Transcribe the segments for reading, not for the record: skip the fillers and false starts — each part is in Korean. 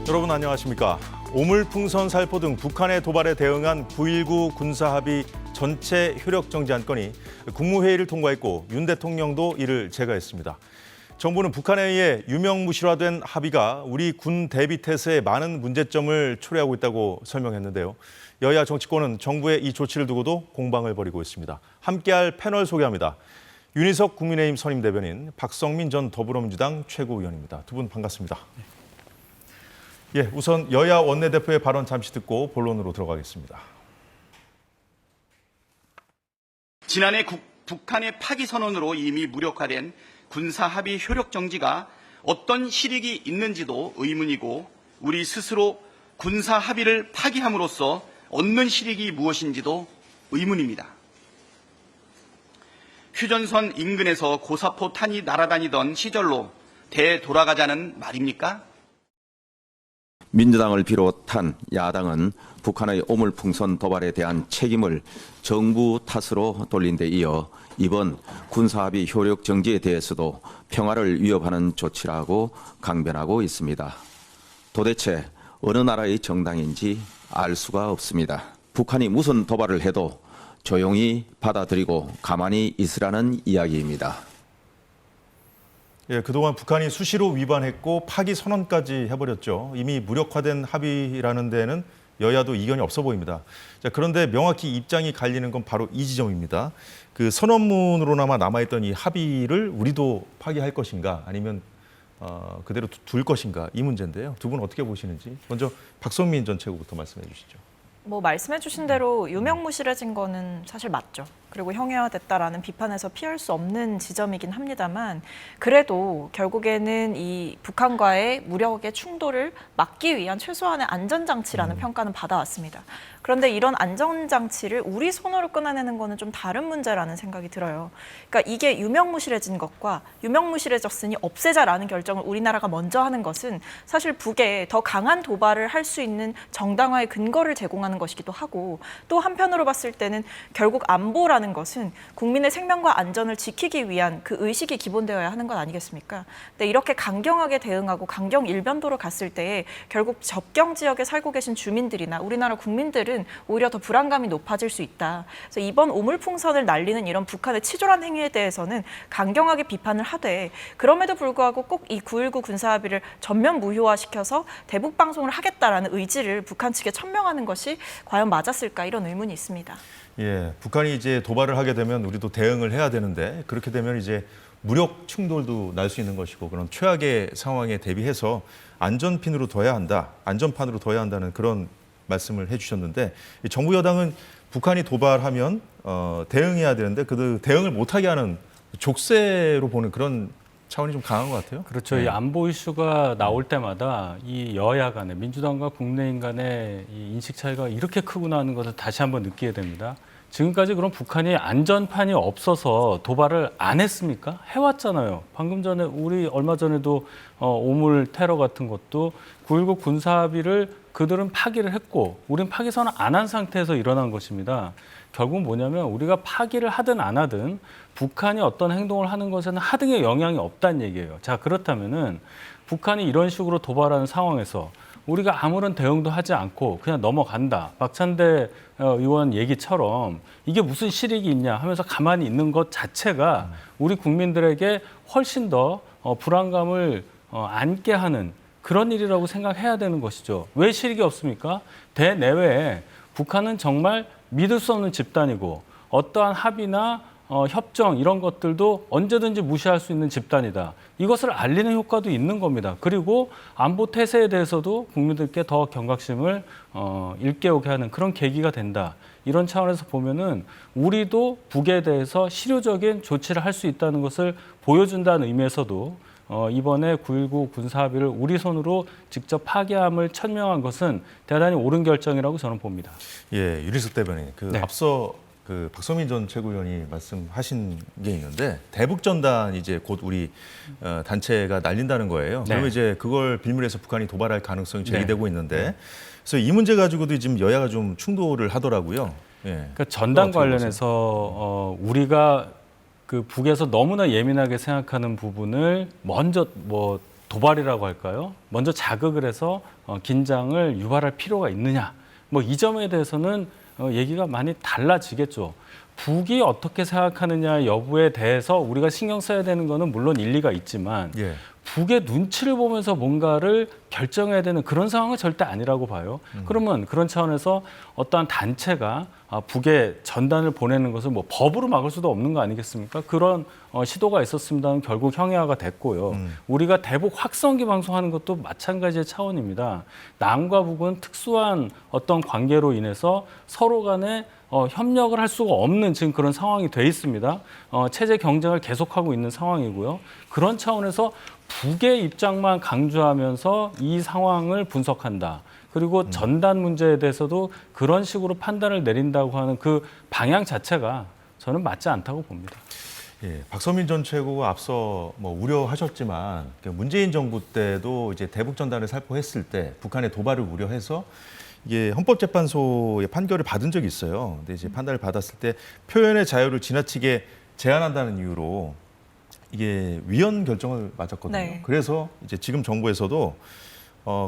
여러분 안녕하십니까. 오물풍선 살포 등 북한의 도발에 대응한 9.19 군사합의 전체 효력 정지 안건이 국무회의를 통과했고 윤 대통령도 이를 제거했습니다. 정부는 북한에 의해 유명무실화된 합의가 우리 군 대비 태세에 많은 문제점을 초래하고 있다고 설명했는데요. 여야 정치권은 정부의 이 조치를 두고도 공방을 벌이고 있습니다. 함께할 패널 소개합니다. 윤희석 국민의힘 선임 대변인, 박성민 전 더불어민주당 최고위원입니다. 두 분 반갑습니다. 예, 우선 여야 원내대표의 발언 잠시 듣고 본론으로 들어가겠습니다. 지난해 북한의 파기 선언으로 이미 무력화된 군사합의 효력 정지가 어떤 실익이 있는지도 의문이고 우리 스스로 군사합의를 파기함으로써 얻는 실익이 무엇인지도 의문입니다. 휴전선 인근에서 고사포탄이 날아다니던 시절로 되돌아가자는 말입니까? 민주당을 비롯한 야당은 북한의 오물풍선 도발에 대한 책임을 정부 탓으로 돌린 데 이어 이번 군사합의 효력 정지에 대해서도 평화를 위협하는 조치라고 강변하고 있습니다. 도대체 어느 나라의 정당인지 알 수가 없습니다. 북한이 무슨 도발을 해도 조용히 받아들이고 가만히 있으라는 이야기입니다. 예, 그동안 북한이 수시로 위반했고 파기 선언까지 해버렸죠. 이미 무력화된 합의라는 데는 여야도 이견이 없어 보입니다. 자, 그런데 명확히 입장이 갈리는 건 바로 이 지점입니다. 그 선언문으로나마 남아있던 이 합의를 우리도 파기할 것인가 아니면 그대로 둘 것인가 이 문제인데요. 두 분 어떻게 보시는지 먼저 박성민 전 최고부터 말씀해 주시죠. 말씀해 주신 대로 유명무실해진 거는 사실 맞죠. 그리고 형해화됐다라는 비판에서 피할 수 없는 지점이긴 합니다만 그래도 결국에는 이 북한과의 무력의 충돌을 막기 위한 최소한의 안전장치라는 평가는 받아왔습니다. 그런데 이런 안전장치를 우리 손으로 끊어내는 거는 좀 다른 문제라는 생각이 들어요. 그러니까 이게 유명무실해진 것과 유명무실해졌으니 없애자라는 결정을 우리나라가 먼저 하는 것은 사실 북에 더 강한 도발을 할 수 있는 정당화의 근거를 제공하는 것이기도 하고 또 한편으로 봤을 때는 결국 안보라는 것은 국민의 생명과 안전을 지키기 위한 그 의식이 기본되어야 하는 것 아니겠습니까? 근데 이렇게 강경하게 대응하고 강경 일변도로 갔을 때에 결국 접경 지역에 살고 계신 주민들이나 우리나라 국민들은 오히려 더 불안감이 높아질 수 있다. 그래서 이번 오물풍선을 날리는 이런 북한의 치졸한 행위에 대해서는 강경하게 비판을 하되 그럼에도 불구하고 꼭 이 9.19 군사합의를 전면 무효화시켜서 대북 방송을 하겠다라는 의지를 북한 측에 천명하는 것이 과연 맞았을까 이런 의문이 있습니다. 예, 북한이 이제 도발을 하게 되면 우리도 대응을 해야 되는데 그렇게 되면 이제 무력 충돌도 날 수 있는 것이고 그런 최악의 상황에 대비해서 안전핀으로 둬야 한다, 안전판으로 둬야 한다는 그런 말씀을 해주셨는데 정부 여당은 북한이 도발하면 대응해야 되는데 그 대응을 못하게 하는 족쇄로 보는 그런 차원이 좀 강한 것 같아요. 그렇죠. 이 안보 이슈가 나올 때마다 이 여야 간의 민주당과 국민의힘 간의 이 인식 차이가 이렇게 크구나 하는 것을 다시 한번 느끼게 됩니다. 지금까지 그럼 북한이 안전판이 없어서 도발을 안 했습니까? 해왔잖아요. 방금 전에 우리 얼마 전에도 오물 테러 같은 것도 9.19 군사합의를 그들은 파기를 했고 우린 파기 선언 안 한 상태에서 일어난 것입니다. 결국 뭐냐면 우리가 파기를 하든 안 하든 북한이 어떤 행동을 하는 것에는 하등의 영향이 없다는 얘기예요. 자, 그렇다면은 북한이 이런 식으로 도발하는 상황에서 우리가 아무런 대응도 하지 않고 그냥 넘어간다. 박찬대 의원 얘기처럼 이게 무슨 실익이 있냐 하면서 가만히 있는 것 자체가 우리 국민들에게 훨씬 더 불안감을 안게 하는 그런 일이라고 생각해야 되는 것이죠. 왜 실익이 없습니까? 대내외에 북한은 정말 믿을 수 없는 집단이고 어떠한 합의나 협정 이런 것들도 언제든지 무시할 수 있는 집단이다. 이것을 알리는 효과도 있는 겁니다. 그리고 안보 태세에 대해서도 국민들께 더 경각심을 일깨우게 하는 그런 계기가 된다. 이런 차원에서 보면은 우리도 북에 대해서 실효적인 조치를 할 수 있다는 것을 보여준다는 의미에서도 이번에 9.19 군사합의를 우리 손으로 직접 파기함을 천명한 것은 대단히 옳은 결정이라고 저는 봅니다. 예, 윤희석 대변인, 네. 앞서 박성민 전 최고위원이 말씀하신 게 있는데 대북전단 이제 곧 우리 단체가 날린다는 거예요. 네. 그리고 이제 그걸 빌미해서 북한이 도발할 가능성이 제기되고 있는데 그래서 이 문제 가지고도 지금 여야가 좀 충돌을 하더라고요. 예. 그러니까 전단 관련해서 우리가 그 북에서 너무나 예민하게 생각하는 부분을 먼저 도발이라고 할까요? 먼저 자극을 해서 긴장을 유발할 필요가 있느냐? 뭐 이 점에 대해서는 얘기가 많이 달라지겠죠. 북이 어떻게 생각하느냐 여부에 대해서 우리가 신경 써야 되는 거는 물론 일리가 있지만 예. 북의 눈치를 보면서 뭔가를 결정해야 되는 그런 상황은 절대 아니라고 봐요. 그러면 그런 차원에서 어떠한 단체가 북에 전단을 보내는 것을 뭐 법으로 막을 수도 없는 거 아니겠습니까? 그런 시도가 있었습니다만 결국 형해화가 됐고요. 우리가 대북 확성기 방송하는 것도 마찬가지의 차원입니다. 남과 북은 특수한 어떤 관계로 인해서 서로 간에 협력을 할 수가 없는 지금 그런 상황이 돼 있습니다. 체제 경쟁을 계속하고 있는 상황이고요. 그런 차원에서 북의 입장만 강조하면서 이 상황을 분석한다. 그리고 전단 문제에 대해서도 그런 식으로 판단을 내린다고 하는 그 방향 자체가 저는 맞지 않다고 봅니다. 예, 박서민 전 최고가 앞서 뭐 우려하셨지만 문재인 정부 때도 이제 대북 전단을 살포했을 때 북한의 도발을 우려해서 이게 헌법재판소의 판결을 받은 적이 있어요. 근데 이제 판단을 받았을 때 표현의 자유를 지나치게 제한한다는 이유로 이게 위헌 결정을 맞았거든요. 네. 그래서 이제 지금 정부에서도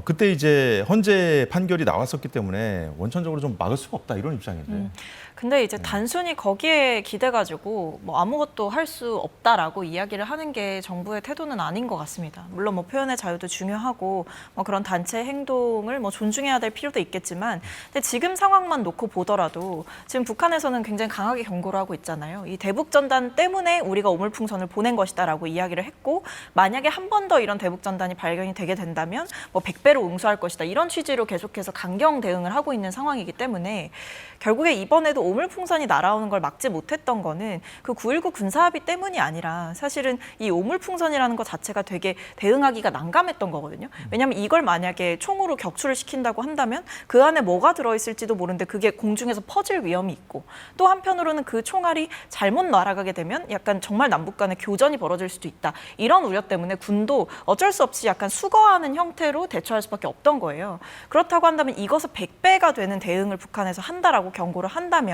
그때 이제 헌재 판결이 나왔었기 때문에 원천적으로 좀 막을 수가 없다 이런 입장인데. 근데 이제 단순히 거기에 기대가지고 뭐 아무것도 할 수 없다라고 이야기를 하는 게 정부의 태도는 아닌 것 같습니다. 물론 뭐 표현의 자유도 중요하고 뭐 그런 단체 행동을 뭐 존중해야 될 필요도 있겠지만, 근데 지금 상황만 놓고 보더라도 지금 북한에서는 굉장히 강하게 경고를 하고 있잖아요. 이 대북 전단 때문에 우리가 오물풍선을 보낸 것이다라고 이야기를 했고, 만약에 한 번 더 이런 대북 전단이 발견이 되게 된다면 뭐 100배로 응수할 것이다 이런 취지로 계속해서 강경 대응을 하고 있는 상황이기 때문에 결국에 이번에도 오물풍선이 날아오는 걸 막지 못했던 거는 그 9.19 군사합의 때문이 아니라 사실은 이 오물풍선이라는 것 자체가 되게 대응하기가 난감했던 거거든요. 왜냐하면 이걸 만약에 총으로 격추를 시킨다고 한다면 그 안에 뭐가 들어있을지도 모르는데 그게 공중에서 퍼질 위험이 있고, 또 한편으로는 그 총알이 잘못 날아가게 되면 약간 정말 남북 간의 교전이 벌어질 수도 있다. 이런 우려 때문에 군도 어쩔 수 없이 약간 수거하는 형태로 대처할 수밖에 없던 거예요. 그렇다고 한다면 이것을 100배가 되는 대응을 북한에서 한다라고 경고를 한다면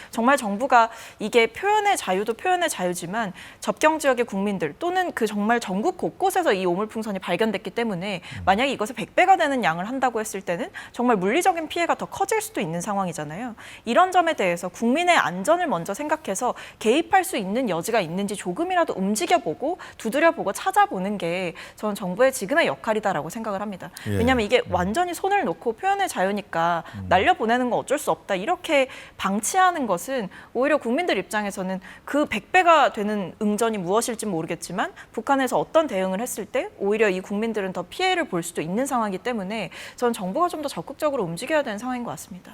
정말 정부가 이게 표현의 자유도 표현의 자유지만 접경 지역의 국민들 또는 그 정말 전국 곳곳에서 이 오물풍선이 발견됐기 때문에 만약에 이것을 100배가 되는 양을 한다고 했을 때는 정말 물리적인 피해가 더 커질 수도 있는 상황이잖아요. 이런 점에 대해서 국민의 안전을 먼저 생각해서 개입할 수 있는 여지가 있는지 조금이라도 움직여보고 두드려보고 찾아보는 게 저는 정부의 지금의 역할이다라고 생각을 합니다. 예. 왜냐하면 이게 완전히 손을 놓고 표현의 자유니까 날려보내는 건 어쩔 수 없다 이렇게 방치하는 것은 오히려 국민들 입장에서는 그 100배가 되는 응전이 무엇일지 모르겠지만 북한에서 어떤 대응을 했을 때 오히려 이 국민들은 더 피해를 볼 수도 있는 상황이기 때문에 저는 정부가 좀 더 적극적으로 움직여야 되는 상황인 것 같습니다.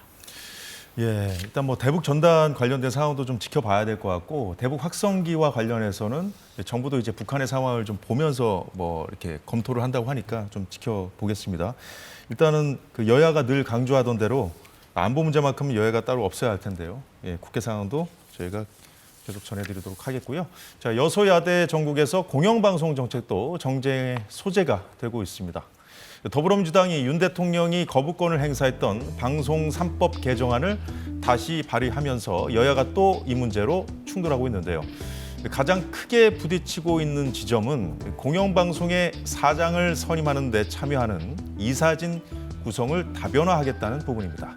예, 일단 뭐 대북 전단 관련된 상황도 좀 지켜봐야 될 것 같고, 대북 확성기와 관련해서는 정부도 이제 북한의 상황을 좀 보면서 뭐 이렇게 검토를 한다고 하니까 좀 지켜보겠습니다. 일단은 그 여야가 늘 강조하던 대로 안보 문제만큼은 여야가 따로 없어야 할 텐데요. 예, 국회 상황도 저희가 계속 전해드리도록 하겠고요. 자, 여소야대 전국에서 공영방송 정책도 정쟁의 소재가 되고 있습니다. 더불어민주당이 윤 대통령이 거부권을 행사했던 방송 3법 개정안을 다시 발의하면서 여야가 또 이 문제로 충돌하고 있는데요. 가장 크게 부딪히고 있는 지점은 공영방송의 사장을 선임하는 데 참여하는 이사진 구성을 다변화하겠다는 부분입니다.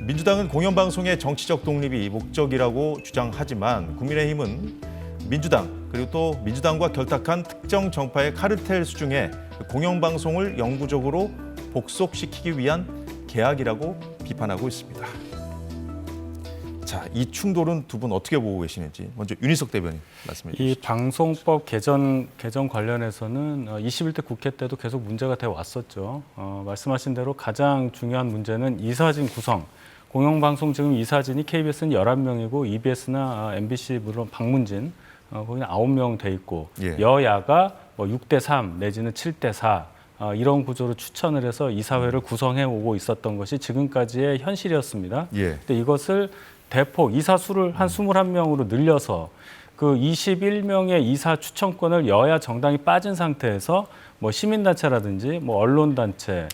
민주당은 공영방송의 정치적 독립이 목적이라고 주장하지만 국민의힘은 민주당 그리고 또 민주당과 결탁한 특정 정파의 카르텔 수중에 공영방송을 영구적으로 복속시키기 위한 계약이라고 비판하고 있습니다. 자, 이 충돌은 두 분 어떻게 보고 계시는지 먼저 윤희석 대변인 말씀해 주시죠. 이 방송법 개정 관련해서는 21대 국회 때도 계속 문제가 돼 왔었죠. 말씀하신 대로 가장 중요한 문제는 이사진 구성. 공영방송 지금 이사진이 KBS는 11명이고 EBS나 MBC 물론 박문진 거기는 9명 돼 있고 예. 여야가 뭐 6대3 내지는 7대4 이런 구조로 추천을 해서 이사회를 구성해 오고 있었던 것이 지금까지의 현실이었습니다. 예. 근데 이것을 대폭 이사 수를 한 21명으로 늘려서 그 21명의 이사 추천권을 여야 정당이 빠진 상태에서 뭐 시민단체라든지 뭐 언론단체,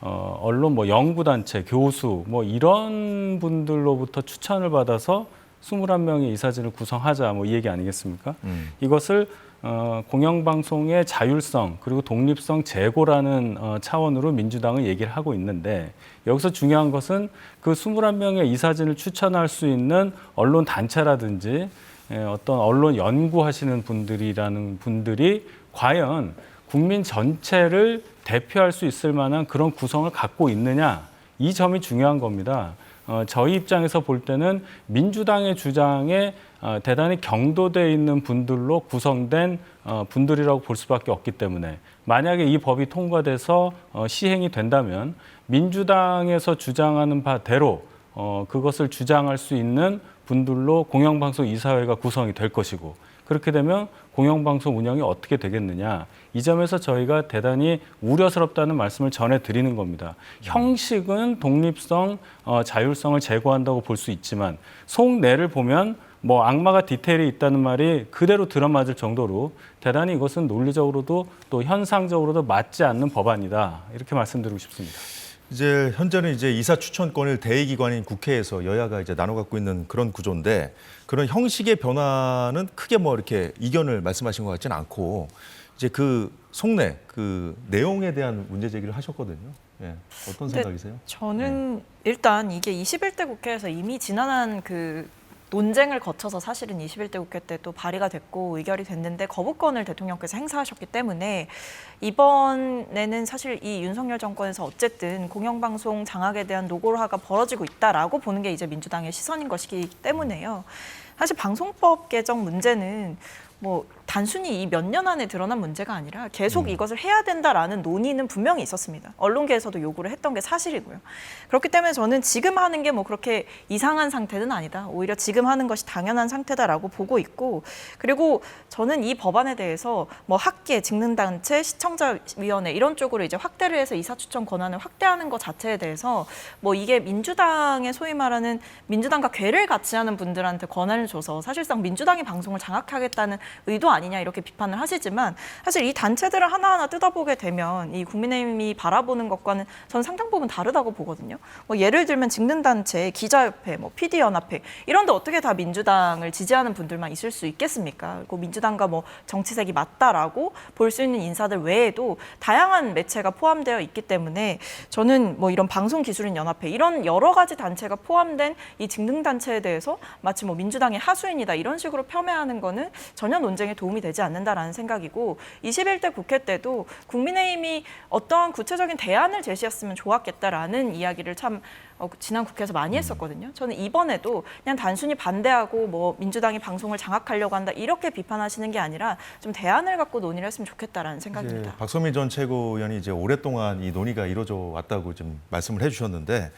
언론 뭐 연구단체, 교수 뭐 이런 분들로부터 추천을 받아서 21명의 이사진을 구성하자 뭐 이 얘기 아니겠습니까? 이것을 공영방송의 자율성 그리고 독립성 제고라는 차원으로 민주당은 얘기를 하고 있는데 여기서 중요한 것은 그 21명의 이사진을 추천할 수 있는 언론 단체라든지 어떤 언론 연구하시는 분들이 과연 국민 전체를 대표할 수 있을 만한 그런 구성을 갖고 있느냐 이 점이 중요한 겁니다. 저희 입장에서 볼 때는 민주당의 주장에 대단히 경도되어 있는 분들로 구성된 분들이라고 볼 수밖에 없기 때문에 만약에 이 법이 통과돼서 시행이 된다면 민주당에서 주장하는 바대로 그것을 주장할 수 있는 분들로 공영방송 이사회가 구성이 될 것이고 그렇게 되면 공영방송 운영이 어떻게 되겠느냐. 이 점에서 저희가 대단히 우려스럽다는 말씀을 전해드리는 겁니다. 형식은 독립성, 자율성을 제고한다고 볼 수 있지만 속내를 보면 뭐 악마가 디테일이 있다는 말이 그대로 들어맞을 정도로 대단히 이것은 논리적으로도 또 현상적으로도 맞지 않는 법안이다. 이렇게 말씀드리고 싶습니다. 이제 현재는 이제 이사 추천권을 대의기관인 국회에서 여야가 이제 나눠 갖고 있는 그런 구조인데 그런 형식의 변화는 크게 뭐 이렇게 이견을 말씀하신 것 같지는 않고 이제 그 속내, 그 내용에 대한 문제 제기를 하셨거든요. 예. 어떤 생각이세요? 저는 일단 이게 21대 국회에서 이미 지난한 그 논쟁을 거쳐서 사실은 21대 국회 때 또 발의가 됐고 의결이 됐는데 거부권을 대통령께서 행사하셨기 때문에 이번에는 사실 이 윤석열 정권에서 어쨌든 공영방송 장악에 대한 노골화가 벌어지고 있다라고 보는 게 이제 민주당의 시선인 것이기 때문에요. 사실 방송법 개정 문제는 뭐 단순히 이 몇 년 안에 드러난 문제가 아니라 계속 이것을 해야 된다라는 논의는 분명히 있었습니다. 언론계에서도 요구를 했던 게 사실이고요. 그렇기 때문에 저는 지금 하는 게 뭐 그렇게 이상한 상태는 아니다. 오히려 지금 하는 것이 당연한 상태다라고 보고 있고 그리고 저는 이 법안에 대해서 뭐 학계, 직능단체, 시청자위원회 이런 쪽으로 이제 확대를 해서 이사추천 권한을 확대하는 것 자체에 대해서 뭐 이게 민주당의 소위 말하는 민주당과 궤를 같이 하는 분들한테 권한을 줘서 사실상 민주당이 방송을 장악하겠다는 의도 아니냐 이렇게 비판을 하시지만 사실 이 단체들을 하나하나 뜯어보게 되면 이 국민의힘이 바라보는 것과는 저는 상당 부분 다르다고 보거든요. 뭐 예를 들면 직능단체, 기자협회, 뭐 PD연합회 이런 데 어떻게 다 민주당을 지지하는 분들만 있을 수 있겠습니까? 그리고 민주당과 뭐 정치색이 맞다라고 볼 수 있는 인사들 외에도 다양한 매체가 포함되어 있기 때문에 저는 뭐 이런 방송기술인연합회 이런 여러 가지 단체가 포함된 이 직능단체에 대해서 마치 뭐 민주당의 하수인이다 이런 식으로 폄훼하는 거는 전혀 논쟁에 도움이 되지 않는다라는 생각이고 21대 국회 때도 국민의힘이 어떠한 구체적인 대안을 제시했으면 좋았겠다라는 이야기를 참 지난 국회에서 많이 했었거든요. 저는 이번에도 그냥 단순히 반대하고 뭐 민주당이 방송을 장악하려고 한다 이렇게 비판하시는 게 아니라 좀 대안을 갖고 논의를 했으면 좋겠다라는 생각입니다. 박선민 전 최고위원이 이제 오랫동안 이 논의가 이루어져 왔다고 좀 말씀을 해주셨는데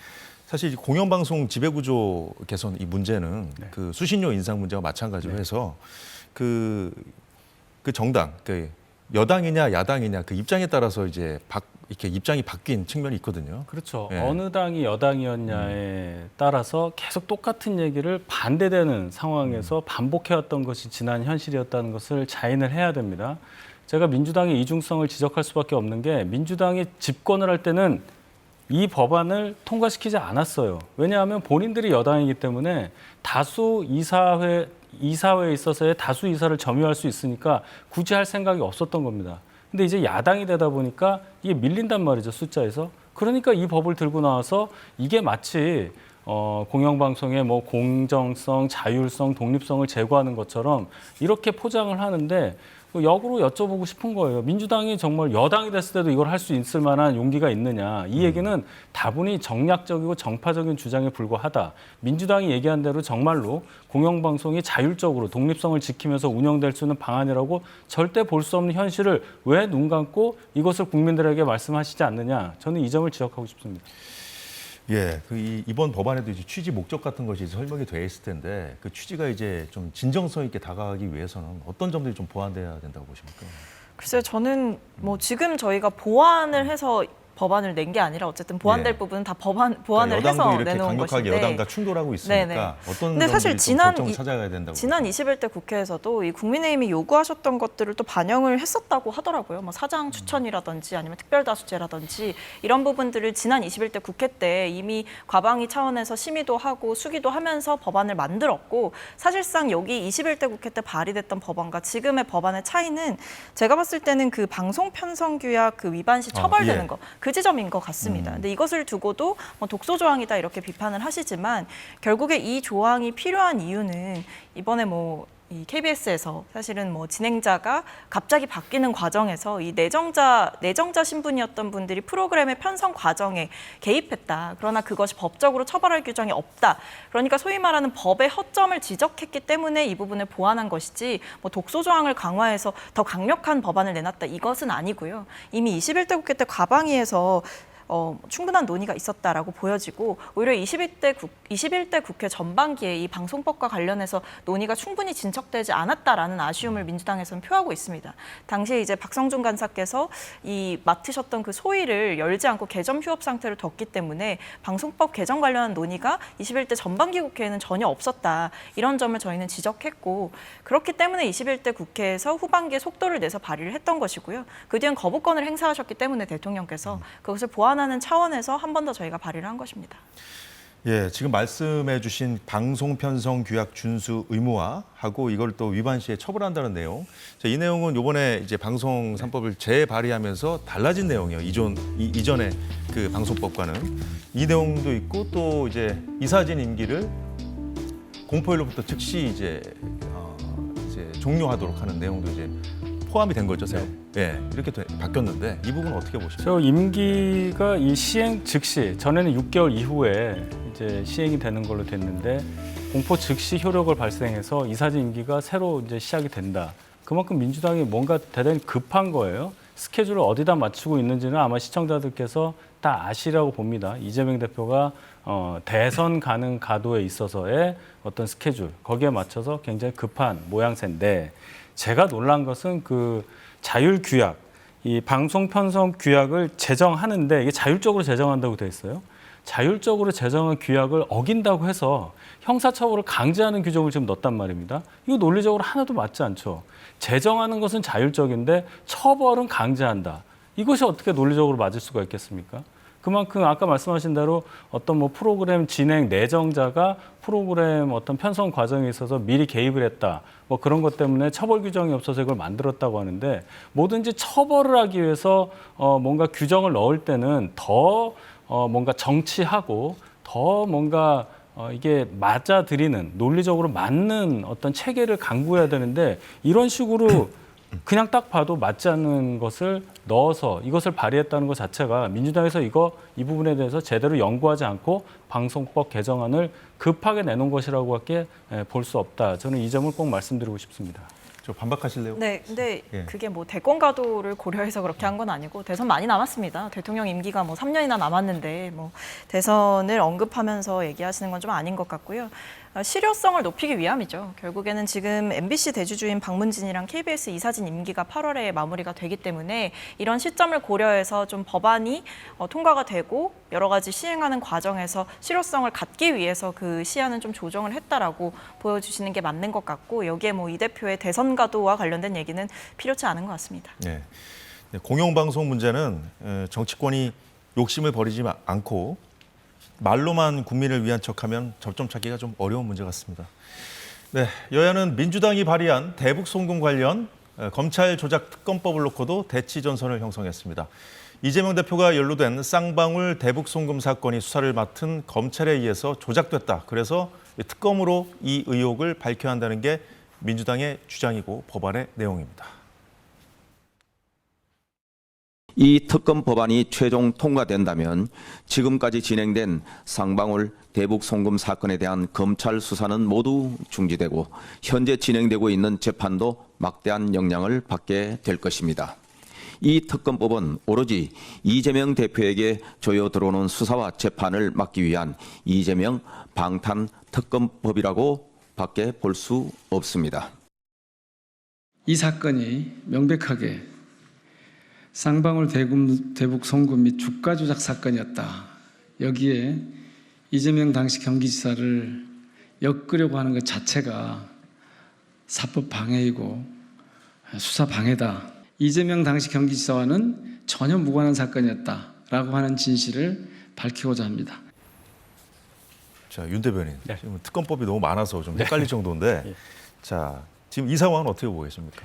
사실 공영방송 지배구조 개선 이 문제는 그 수신료 인상 문제와 마찬가지로 해서 그 정당, 그 여당이냐 야당이냐 그 입장에 따라서 이제 이렇게 입장이 바뀐 측면이 있거든요. 그렇죠. 예. 어느 당이 여당이었냐에 따라서 계속 똑같은 얘기를 반대되는 상황에서 반복해왔던 것이 지난 현실이었다는 것을 자인을 해야 됩니다. 제가 민주당의 이중성을 지적할 수밖에 없는 게 민주당이 집권을 할 때는 이 법안을 통과시키지 않았어요. 왜냐하면 본인들이 여당이기 때문에 다수 이사회에 있어서의 다수 이사를 점유할 수 있으니까 굳이 할 생각이 없었던 겁니다. 근데 이제 야당이 되다 보니까 이게 밀린단 말이죠, 숫자에서. 그러니까 이 법을 들고 나와서 이게 마치 공영방송의 뭐 공정성, 자율성, 독립성을 제고하는 것처럼 이렇게 포장을 하는데 역으로 여쭤보고 싶은 거예요. 민주당이 정말 여당이 됐을 때도 이걸 할 수 있을 만한 용기가 있느냐. 이 얘기는 다분히 정략적이고 정파적인 주장에 불과하다. 민주당이 얘기한 대로 정말로 공영방송이 자율적으로 독립성을 지키면서 운영될 수 있는 방안이라고 절대 볼 수 없는 현실을 왜 눈 감고 이것을 국민들에게 말씀하시지 않느냐. 저는 이 점을 지적하고 싶습니다. 예, 이번 법안에도 이제 취지 목적 같은 것이 설명이 되어 있을 텐데 그 취지가 이제 좀 진정성 있게 다가가기 위해서는 어떤 점들이 좀 보완돼야 된다고 보십니까? 글쎄요, 저는 뭐 지금 저희가 보완을 해서 법안을 낸 게 아니라 어쨌든 보완될 예. 부분은 다 보완을 그러니까 해서 여당도 이렇게 내놓은 강력하게 것인데 여당과 충돌하고 있으니까 네네. 어떤 근데 사실 점들이 좀 지난 절정을 찾아가야 된다고 지난 보세요? 21대 국회에서도 이 국민의힘이 요구하셨던 것들을 또 반영을 했었다고 하더라고요. 뭐 사장 추천이라든지 아니면 특별다수제라든지 이런 부분들을 지난 21대 국회 때 이미 과방위 차원에서 심의도 하고 수기도 하면서 법안을 만들었고 사실상 여기 21대 국회 때 발의됐던 법안과 지금의 법안의 차이는 제가 봤을 때는 그 방송 편성 규약 그 위반 시 처벌되는 예. 거 그 지점인 것 같습니다. 근데 이것을 두고도 뭐 독소 조항이다 이렇게 비판을 하시지만 결국에 이 조항이 필요한 이유는 이번에 뭐 이 KBS에서 사실은 뭐 진행자가 갑자기 바뀌는 과정에서 이 내정자 신분이었던 분들이 프로그램의 편성 과정에 개입했다. 그러나 그것이 법적으로 처벌할 규정이 없다. 그러니까 소위 말하는 법의 허점을 지적했기 때문에 이 부분을 보완한 것이지 뭐 독소 조항을 강화해서 더 강력한 법안을 내놨다. 이것은 아니고요. 이미 21대 국회 때 과방위에서 충분한 논의가 있었다라고 보여지고 오히려 21대 국회 전반기에 이 방송법과 관련해서 논의가 충분히 진척되지 않았다라는 아쉬움을 민주당에서는 표하고 있습니다. 당시에 이제 박성준 간사께서 이 맡으셨던 그 소위를 열지 않고 개점 휴업 상태를 뒀기 때문에 방송법 개정 관련한 논의가 21대 전반기 국회에는 전혀 없었다. 이런 점을 저희는 지적했고 그렇기 때문에 21대 국회에서 후반기에 속도를 내서 발의를 했던 것이고요. 그 뒤엔 거부권을 행사하셨기 때문에 대통령께서 그것을 보완하는 차원에서 한 번 더 저희가 발의를 한 것입니다. 예, 지금 말씀해 주신 방송 편성 규약 준수 의무화하고 이걸 또 위반 시에 처벌한다는 내용. 이 내용은 이번에 이제 방송 3법을 재발의하면서 달라진 내용이에요. 이전의 그 방송법과는 이 내용도 있고 또 이제 이사진 임기를 공포일로부터 즉시 이제 종료하도록 하는 내용도 이제 포함이 된 거죠, 새로. 예, 이렇게 바뀌었는데 이 부분은 어떻게 보십니까? 저 임기가 이 시행 즉시 전에는 6개월 이후에 이제 시행이 되는 걸로 됐는데 공포 즉시 효력을 발생해서 이사진 임기가 새로 이제 시작이 된다. 그만큼 민주당이 뭔가 대단히 급한 거예요. 스케줄을 어디다 맞추고 있는지는 아마 시청자들께서 다 아시라고 봅니다. 이재명 대표가 대선 가능 가도에 있어서의 어떤 스케줄 거기에 맞춰서 굉장히 급한 모양새인데 제가 놀란 것은 그 자율 규약, 이 방송 편성 규약을 제정하는데 이게 자율적으로 제정한다고 돼 있어요. 자율적으로 제정한 규약을 어긴다고 해서 형사처벌을 강제하는 규정을 지금 넣었단 말입니다. 이거 논리적으로 하나도 맞지 않죠. 제정하는 것은 자율적인데 처벌은 강제한다. 이것이 어떻게 논리적으로 맞을 수가 있겠습니까? 그만큼 아까 말씀하신 대로 어떤 뭐 프로그램 진행 내정자가 프로그램 어떤 편성 과정에 있어서 미리 개입을 했다. 뭐 그런 것 때문에 처벌 규정이 없어서 이걸 만들었다고 하는데 뭐든지 처벌을 하기 위해서 뭔가 규정을 넣을 때는 더 뭔가 정치하고 더 뭔가 이게 맞아들이는 논리적으로 맞는 어떤 체계를 강구해야 되는데 이런 식으로 그냥 딱 봐도 맞지 않는 것을 넣어서 이것을 발의했다는 것 자체가 민주당에서 이 부분에 대해서 제대로 연구하지 않고 방송법 개정안을 급하게 내놓은 것이라고밖에 볼 수 없다. 저는 이 점을 꼭 말씀드리고 싶습니다. 저 반박하실래요? 네, 근데 예. 그게 뭐 대권 가도를 고려해서 그렇게 한 건 아니고 대선 많이 남았습니다. 대통령 임기가 뭐 3년이나 남았는데 뭐 대선을 언급하면서 얘기하시는 건 좀 아닌 것 같고요. 실효성을 높이기 위함이죠. 결국에는 지금 MBC 대주주인 박문진이랑 KBS 이사진 임기가 8월에 마무리가 되기 때문에 이런 시점을 고려해서 좀 법안이 통과가 되고 여러 가지 시행하는 과정에서 실효성을 갖기 위해서 그 시한은 좀 조정을 했다라고 보여주시는 게 맞는 것 같고 여기에 뭐 이 대표의 대선 가도와 관련된 얘기는 필요치 않은 것 같습니다. 네. 공영방송 문제는 정치권이 욕심을 버리지 않고 말로만 국민을 위한 척하면 접점 찾기가 좀 어려운 문제 같습니다. 네, 여야는 민주당이 발의한 대북 송금 관련 검찰 조작 특검법을 놓고도 대치 전선을 형성했습니다. 이재명 대표가 연루된 쌍방울 대북 송금 사건이 수사를 맡은 검찰에 의해서 조작됐다. 그래서 특검으로 이 의혹을 밝혀야 한다는 게 민주당의 주장이고 법안의 내용입니다. 이 특검 법안이 최종 통과된다면 지금까지 진행된 쌍방울 대북 송금 사건에 대한 검찰 수사는 모두 중지되고 현재 진행되고 있는 재판도 막대한 영향을 받게 될 것입니다. 이 특검법은 오로지 이재명 대표에게 조여 들어오는 수사와 재판을 막기 위한 이재명 방탄 특검법이라고 밖에 볼 수 없습니다. 이 사건이 명백하게 쌍방울 대북 송금 및 주가 조작 사건이었다. 여기에 이재명 당시 경기지사를 엮으려고 하는 것 자체가 사법 방해이고 수사 방해다. 이재명 당시 경기지사와는 전혀 무관한 사건이었다라고 하는 진실을 밝히고자 합니다. 자, 윤 대변인. 네. 지금 특검법이 너무 많아서 좀 헷갈릴 정도인데, 예. 자, 지금 이 상황은 어떻게 보고 계십니까?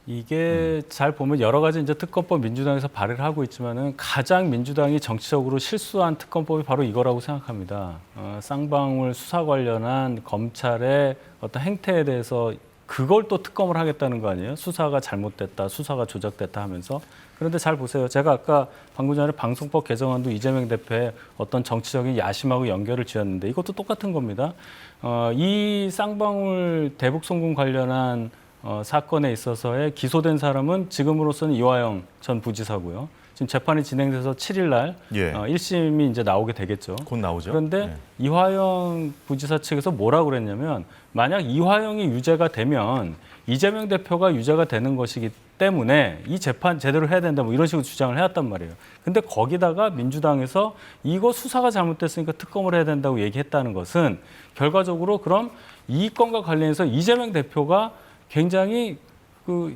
이게 잘 보면 여러 가지 이제 특검법 민주당에서 발의를 하고 있지만은 가장 민주당이 정치적으로 실수한 특검법이 바로 이거라고 생각합니다. 쌍방울 수사 관련한 검찰의 어떤 행태에 대해서 그걸 또 특검을 하겠다는 거 아니에요? 수사가 잘못됐다, 수사가 조작됐다 하면서. 그런데 잘 보세요. 제가 아까 방금 전에 방송법 개정안도 이재명 대표의 어떤 정치적인 야심하고 연결을 지었는데 이것도 똑같은 겁니다. 이 쌍방울 대북 송금 관련한 사건에 있어서의 기소된 사람은 지금으로서는 이화영 전 부지사고요. 지금 재판이 진행돼서 7일 날 예. 1심이 이제 나오게 되겠죠. 곧 나오죠. 그런데 네. 이화영 부지사 측에서 뭐라고 그랬냐면 만약 이화영이 유죄가 되면 이재명 대표가 유죄가 되는 것이기 때문에 이 재판 제대로 해야 된다 뭐 이런 식으로 주장을 해왔단 말이에요. 근데 거기다가 민주당에서 이거 수사가 잘못됐으니까 특검을 해야 된다고 얘기했다는 것은 결과적으로 그럼 이 건과 관련해서 이재명 대표가 굉장히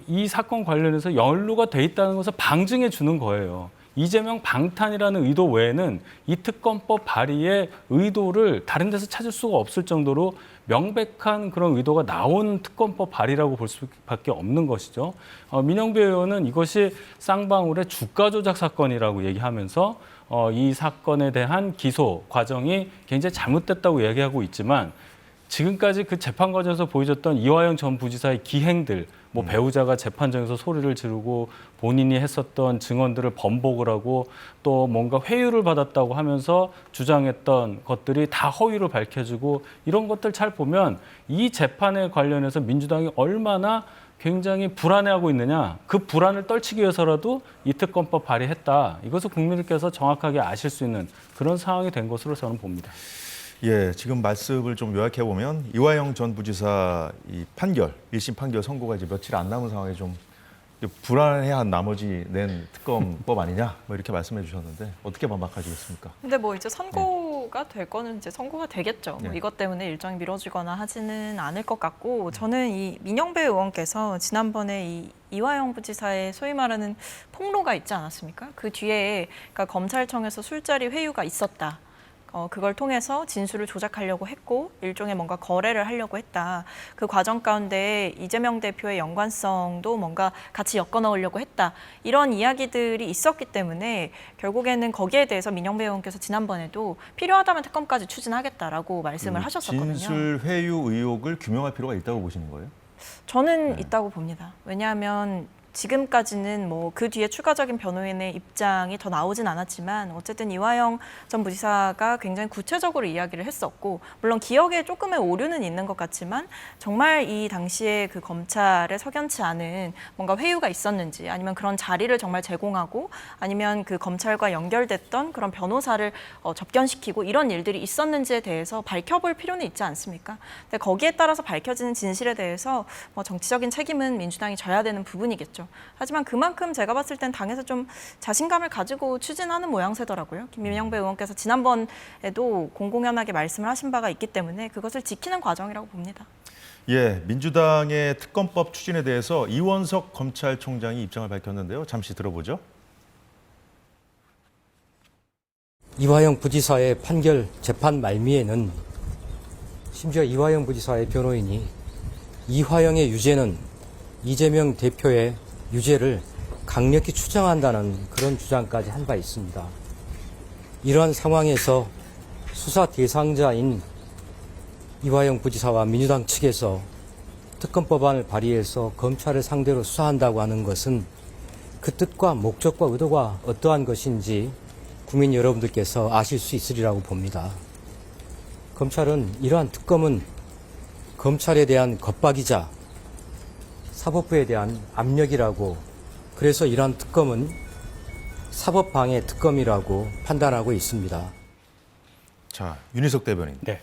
이 사건 관련해서 연루가 돼 있다는 것을 방증해 주는 거예요. 이재명 방탄이라는 의도 외에는 이 특검법 발의의 의도를 다른 데서 찾을 수가 없을 정도로 명백한 그런 의도가 나온 특검법 발의라고 볼 수밖에 없는 것이죠. 민영배 의원은 이것이 쌍방울의 주가 조작 사건이라고 얘기하면서 이 사건에 대한 기소 과정이 굉장히 잘못됐다고 얘기하고 있지만 지금까지 그 재판 과정에서 보여줬던 이화영 전 부지사의 기행들, 뭐 배우자가 재판장에서 소리를 지르고 본인이 했었던 증언들을 번복을 하고 또 뭔가 회유를 받았다고 하면서 주장했던 것들이 다 허위로 밝혀지고 이런 것들 잘 보면 이 재판에 관련해서 민주당이 얼마나 굉장히 불안해하고 있느냐. 그 불안을 떨치기 위해서라도 이 특검법 발의했다. 이것을 국민들께서 정확하게 아실 수 있는 그런 상황이 된 것으로 저는 봅니다. 예, 지금 말씀을 좀 요약해 보면 이화영 전 부지사 이 판결, 1심 판결 선고가 이제 며칠 안 남은 상황에 좀 불안해한 나머지 낸 특검법 아니냐, 뭐 이렇게 말씀해 주셨는데 어떻게 반박하시겠습니까? 근데 뭐 이제 선고가 될 거는 이제 선고가 되겠죠. 뭐 네. 이것 때문에 일정이 미뤄지거나 하지는 않을 것 같고 저는 이 민영배 의원께서 지난번에 이 이화영 부지사의 소위 말하는 폭로가 있지 않았습니까? 그 뒤에 그러니까 검찰청에서 술자리 회유가 있었다. 그걸 통해서 진술을 조작하려고 했고 일종의 뭔가 거래를 하려고 했다. 그 과정 가운데 이재명 대표의 연관성도 뭔가 같이 엮어 넣으려고 했다. 이런 이야기들이 있었기 때문에 결국에는 거기에 대해서 민영배 의원께서 지난번에도 필요하다면 특검까지 추진하겠다라고 말씀을 하셨었거든요. 진술 회유 의혹을 규명할 필요가 있다고 보시는 거예요? 저는 있다고 봅니다. 왜냐하면 지금까지는 뭐 그 뒤에 추가적인 변호인의 입장이 더 나오진 않았지만 어쨌든 이화영 전 부지사가 굉장히 구체적으로 이야기를 했었고 물론 기억에 조금의 오류는 있는 것 같지만 정말 이 당시에 그 검찰에 석연치 않은 뭔가 회유가 있었는지 아니면 그런 자리를 정말 제공하고 아니면 그 검찰과 연결됐던 그런 변호사를 접견시키고 이런 일들이 있었는지에 대해서 밝혀볼 필요는 있지 않습니까? 근데 거기에 따라서 밝혀지는 진실에 대해서 뭐 정치적인 책임은 민주당이 져야 되는 부분이겠죠. 하지만 그만큼 제가 봤을 땐 당에서 좀 자신감을 가지고 추진하는 모양새더라고요. 김민영배 의원께서 지난번에도 공공연하게 말씀을 하신 바가 있기 때문에 그것을 지키는 과정이라고 봅니다. 예, 민주당의 특검법 추진에 대해서 이원석 검찰총장이 입장을 밝혔는데요. 잠시 들어보죠. 이화영 부지사의 판결 재판 말미에는 심지어 이화영 부지사의 변호인이 이화영의 유죄는 이재명 대표의 유죄를 강력히 추정한다는 그런 주장까지 한 바 있습니다. 이러한 상황에서 수사 대상자인 이화영 부지사와 민주당 측에서 특검법안을 발의해서 검찰을 상대로 수사한다고 하는 것은 그 뜻과 목적과 의도가 어떠한 것인지 국민 여러분들께서 아실 수 있으리라고 봅니다. 검찰은 이러한 특검은 검찰에 대한 겁박이자 사법부에 대한 압력이라고 그래서 이러한 특검은 사법방해 특검이라고 판단하고 있습니다. 자, 윤희석 대변인. 네.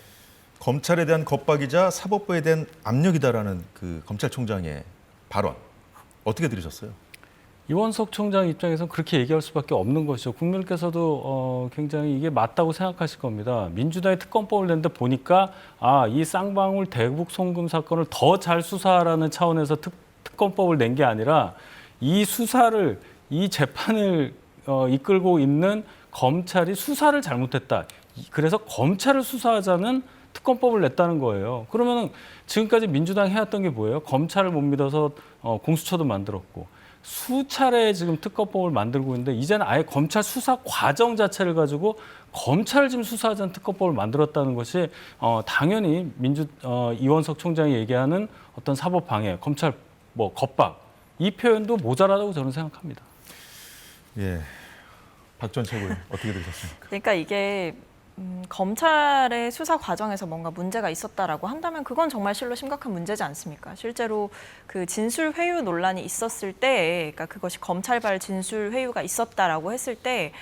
검찰에 대한 겁박이자 사법부에 대한 압력이다라는 그 검찰총장의 발언 어떻게 들으셨어요? 이원석 총장 입장에서는 그렇게 얘기할 수밖에 없는 것이죠. 국민께서도 굉장히 이게 맞다고 생각하실 겁니다. 민주당이 특검법을 냈는데 보니까 이 쌍방울 대북 송금 사건을 더 잘 수사하라는 차원에서 특검법을 낸 게 아니라 이 수사를 이 재판을 이끌고 있는 검찰이 수사를 잘못했다. 그래서 검찰을 수사하자는 특검법을 냈다는 거예요. 그러면 지금까지 민주당이 해왔던 게 뭐예요? 검찰을 못 믿어서 공수처도 만들었고 수차례 지금 특검법을 만들고 있는데 이제는 아예 검찰 수사 과정 자체를 가지고 검찰을 지금 수사하자는 특검법을 만들었다는 것이 당연히 이원석 총장이 얘기하는 어떤 사법 방해, 검찰 겁박 이 표현도 모자라다고 저는 생각합니다. 예, 박 전 최고위 어떻게 들으셨습니까? 그러니까 이게 검찰의 수사 과정에서 뭔가 문제가 있었다라고 한다면 그건 정말 실로 심각한 문제지 않습니까? 실제로 그 진술 회유 논란이 있었을 때, 그러니까 그것이 검찰발 진술 회유가 있었다라고 했을 때.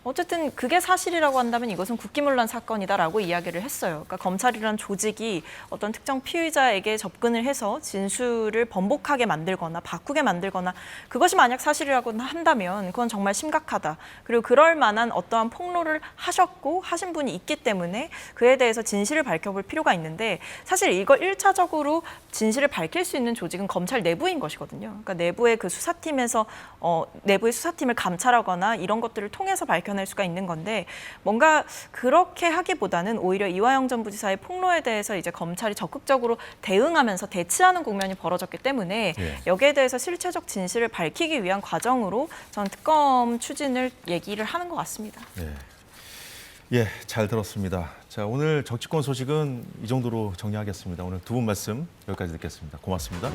어쨌든 그게 사실이라고 한다면 이것은 국기문란 사건이다라고 이야기를 했어요. 그러니까 검찰이란 조직이 어떤 특정 피의자에게 접근을 해서 진술을 번복하게 만들거나 바꾸게 만들거나 그것이 만약 사실이라고 한다면 그건 정말 심각하다. 그리고 그럴 만한 어떠한 폭로를 하셨고 하신 분이 있기 때문에 그에 대해서 진실을 밝혀볼 필요가 있는데 사실 이걸 1차적으로 진실을 밝힐 수 있는 조직은 검찰 내부인 것이거든요. 그러니까 내부의 그 수사팀에서 내부의 수사팀을 감찰하거나 이런 것들을 통해서 밝혀낼 수가 있는 건데 뭔가 그렇게 하기보다는 오히려 이화영 전 부지사의 폭로에 대해서 이제 검찰이 적극적으로 대응하면서 대치하는 국면이 벌어졌기 때문에 여기에 대해서 실체적 진실을 밝히기 위한 과정으로 저는 특검 추진을 얘기를 하는 것 같습니다. 예, 잘 들었습니다. 자, 오늘 정치권 소식은 이 정도로 정리하겠습니다. 오늘 두 분 말씀 여기까지 듣겠습니다. 고맙습니다.